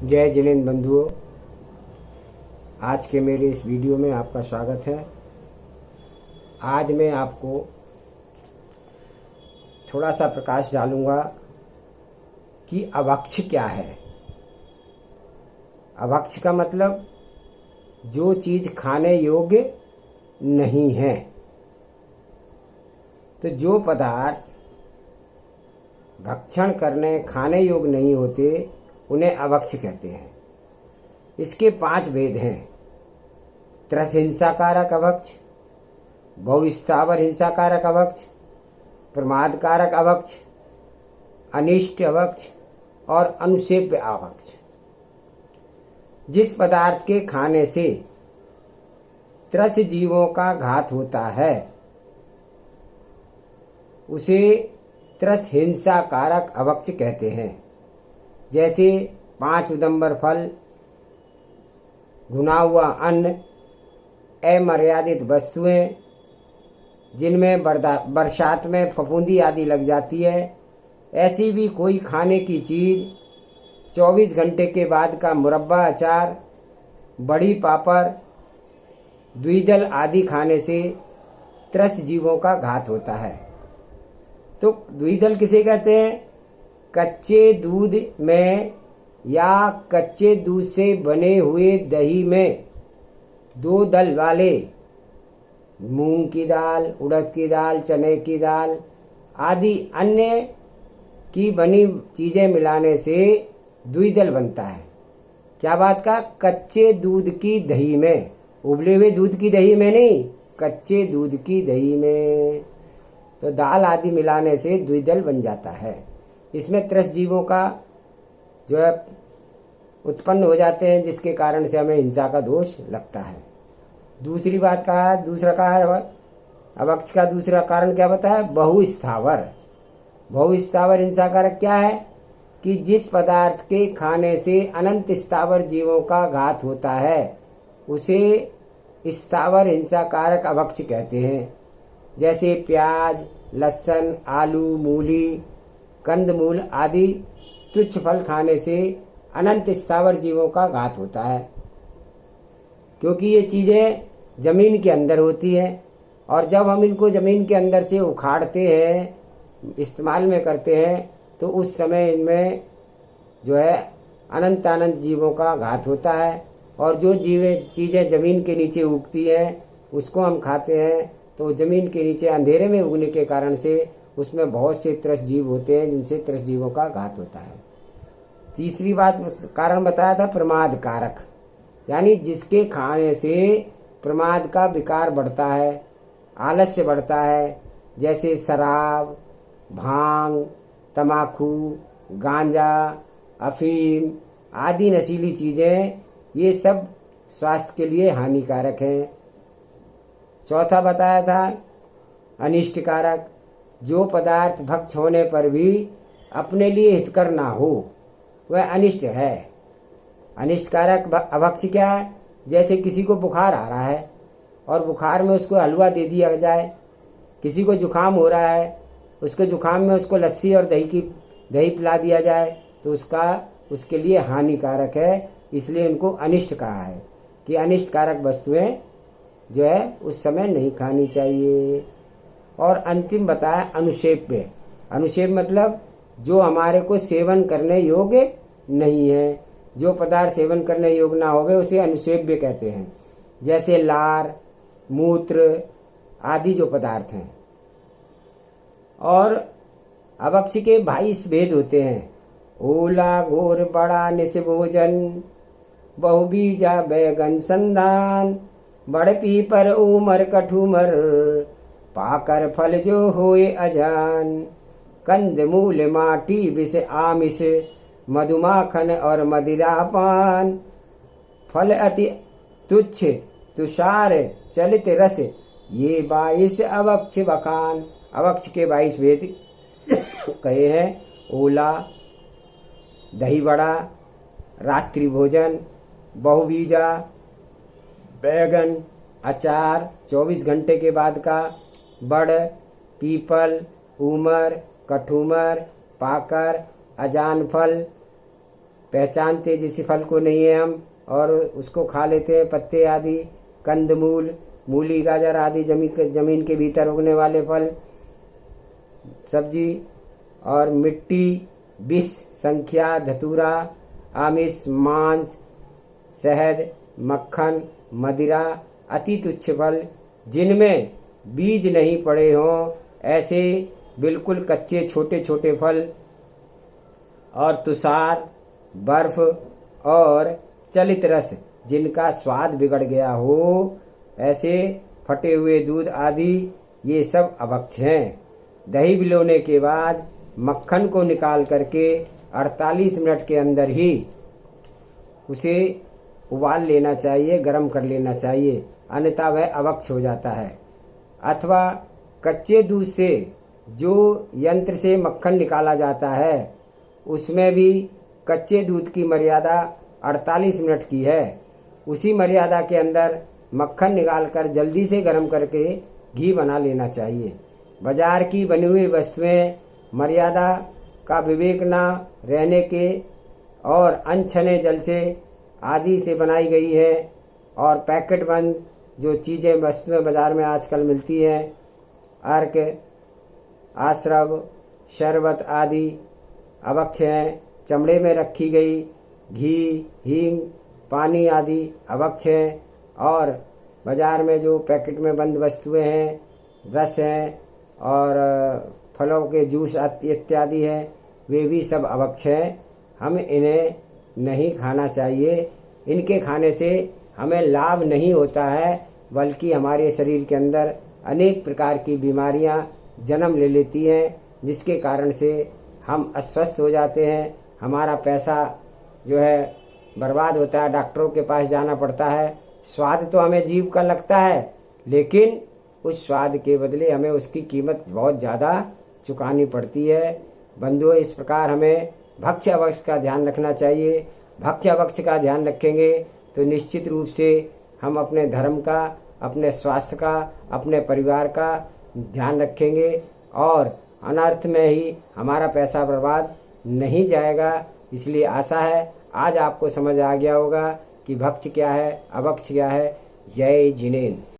जय जिनेंद्र बंधुओं, आज के मेरे इस वीडियो में आपका स्वागत है। आज मैं आपको थोड़ा सा प्रकाश डालूंगा कि अभक्ष्य क्या है। अभक्ष्य का मतलब जो चीज़ खाने योग्य नहीं है। तो जो पदार्थ भक्षण करने खाने योग्य नहीं होते उन्हें अभक्ष्य कहते हैं। इसके 5 भेद हैं: त्रस हिंसाकारक अभक्ष्य, बहुस्थावर हिंसाकारक अभक्ष्य, प्रमादकारक अभक्ष्य, अनिष्ट अभक्ष्य और अनुसेव्य अभक्ष्य। जिस पदार्थ के खाने से त्रस जीवों का घात होता है उसे त्रस हिंसाकारक अभक्ष्य कहते हैं। जैसे 5 उदंबर फल, भुना हुआ अन्न, अमर्यादित वस्तुएं जिनमें बरसात में फफूंदी आदि लग जाती है, ऐसी भी कोई खाने की चीज़, 24 घंटे के बाद का मुरब्बा अचार, बड़ी पापड़, द्विदल आदि खाने से त्रस जीवों का घात होता है। तो द्विदल किसे कहते हैं? कच्चे दूध में या कच्चे दूध से बने हुए दही में 2 दल वाले मूंग की दाल, उड़द की दाल, चने की दाल आदि अन्य की बनी चीजें मिलाने से द्विदल बनता है। क्या बात का? कच्चे दूध की दही में, उबले हुए दूध की दही में नहीं, कच्चे दूध की दही में। तो दाल आदि मिलाने से द्विदल बन जाता है। इसमें त्रस जीवों का जो है उत्पन्न हो जाते हैं, जिसके कारण से हमें हिंसा का दोष लगता है। दूसरी बात कहा, दूसरा कहा है अभक्ष्य का दूसरा कारण क्या बताया? बहुस्थावर। बहुस्थावर हिंसाकारक क्या है? कि जिस पदार्थ के खाने से अनंत स्थावर जीवों का घात होता है उसे स्थावर हिंसाकारक अभक्ष्य कहते हैं। जैसे प्याज, लहसुन, आलू, मूली, कंदमूल आदि तुच्छ फल खाने से अनंत स्थावर जीवों का घात होता है, क्योंकि ये चीज़ें जमीन के अंदर होती हैं और जब हम इनको जमीन के अंदर से उखाड़ते हैं, इस्तेमाल में करते हैं, तो उस समय इनमें जो है अनंत जीवों का घात होता है। और जो चीज़ें जमीन के नीचे उगती हैं उसको हम खाते हैं, तो जमीन के नीचे अंधेरे में उगने के कारण से उसमें बहुत से त्रस जीव होते हैं, जिनसे त्रस जीवों का घात होता है। तीसरी बात कारण बताया था प्रमाद कारक, यानी जिसके खाने से प्रमाद का विकार बढ़ता है, आलस्य बढ़ता है। जैसे शराब, भांग, तमाकू, गांजा, अफीम आदि नशीली चीजें, ये सब स्वास्थ्य के लिए हानिकारक हैं। चौथा बताया था अनिष्ट कारक, जो पदार्थ भक्ष होने पर भी अपने लिए हितकर ना हो वह अनिष्ट है। अनिष्ट कारक अभक्ष्य क्या है? जैसे किसी को बुखार आ रहा है और बुखार में उसको हलवा दे दिया जाए, किसी को जुकाम हो रहा है उसके जुकाम में उसको लस्सी और दही पिला दिया जाए, तो उसके लिए हानिकारक है। इसलिए उनको अनिष्ट कहा है कि अनिष्ट कारक वस्तुएं जो है उस समय नहीं खानी चाहिए। और अंतिम बताया अनुसेव्य। अनुसेव्य मतलब जो हमारे को सेवन करने योग्य नहीं है। जो पदार्थ सेवन करने योग्य ना होवे उसे अनुसेव्य कहते हैं। जैसे लार, मूत्र आदि जो पदार्थ हैं। और अभक्ष्य के 22 भेद होते हैं: ओला, घोर, बड़ा, निष्भोजन, बहुबीजा, बैगन, संधान, बड़ पीपर, उमर, कठुमर, पाकर फल जो होए अजान, कंद मूल, माटी, विष, आमिष, मधुमाखन और मदिरा पान, फल अति तुच्छ, तुषार, चलित रस, ये 22 अभक्ष्य बखान। अभक्ष्य के 22 भेद कहे हैं: ओला, दही बड़ा, रात्रि भोजन, बहुबीजा, बैगन, अचार 24 घंटे के बाद का, बड़, पीपल, उमर, कठुमर, पाकर, अजान फल, पहचानते जिस फल को नहीं है हम, और उसको खा लेते हैं। पत्ते आदि, कंदमूल, मूली, गाजर आदि जमीन के भीतर उगने वाले फल, सब्जी और मिट्टी, विष, संख्या, धतूरा, आमिष, मांस, शहद, मक्खन, मदिरा, अति तुच्छ फल जिनमें बीज नहीं पड़े हों, ऐसे बिल्कुल कच्चे छोटे छोटे फल, और तुषार, बर्फ और चलित रस जिनका स्वाद बिगड़ गया हो, ऐसे फटे हुए दूध आदि, ये सब अभक्ष हैं। दही बिलोने के बाद मक्खन को निकाल करके 48 मिनट के अंदर ही उसे उबाल लेना चाहिए, गर्म कर लेना चाहिए, अन्यथा वह अभक्ष हो जाता है। अथवा कच्चे दूध से जो यंत्र से मक्खन निकाला जाता है, उसमें भी कच्चे दूध की मर्यादा 48 मिनट की है। उसी मर्यादा के अंदर मक्खन निकालकर जल्दी से गर्म करके घी बना लेना चाहिए। बाजार की बनी हुई वस्तुएं मर्यादा का विवेक न रहने के और अनछने जल से आदि से बनाई गई है, और पैकेट बंद जो चीज़ें वस्तुएं बाजार में आजकल मिलती हैं, अर्क, आश्रव, शरबत आदि अभक्ष हैं। चमड़े में रखी गई घी, हींग, पानी आदि अभक्ष हैं। और बाजार में जो पैकेट में बंद वस्तुएं हैं, रस हैं और फलों के जूस इत्यादि हैं, वे भी सब अभक्ष हैं। हम इन्हें नहीं खाना चाहिए। इनके खाने से हमें लाभ नहीं होता है, बल्कि हमारे शरीर के अंदर अनेक प्रकार की बीमारियां जन्म ले लेती हैं, जिसके कारण से हम अस्वस्थ हो जाते हैं। हमारा पैसा जो है बर्बाद होता है, डॉक्टरों के पास जाना पड़ता है। स्वाद तो हमें जीभ का लगता है, लेकिन उस स्वाद के बदले हमें उसकी कीमत बहुत ज़्यादा चुकानी पड़ती है। बंधुओं, इस प्रकार हमें भक्ष्य अभक्ष्य का ध्यान रखना चाहिए। भक्ष्य अभक्ष्य का ध्यान रखेंगे तो निश्चित रूप से हम अपने धर्म का, अपने स्वास्थ्य का, अपने परिवार का ध्यान रखेंगे, और अनर्थ में ही हमारा पैसा बर्बाद नहीं जाएगा। इसलिए आशा है आज आपको समझ आ गया होगा कि भक्ष्य क्या है, अभक्ष्य क्या है। जय जिनेंद्र।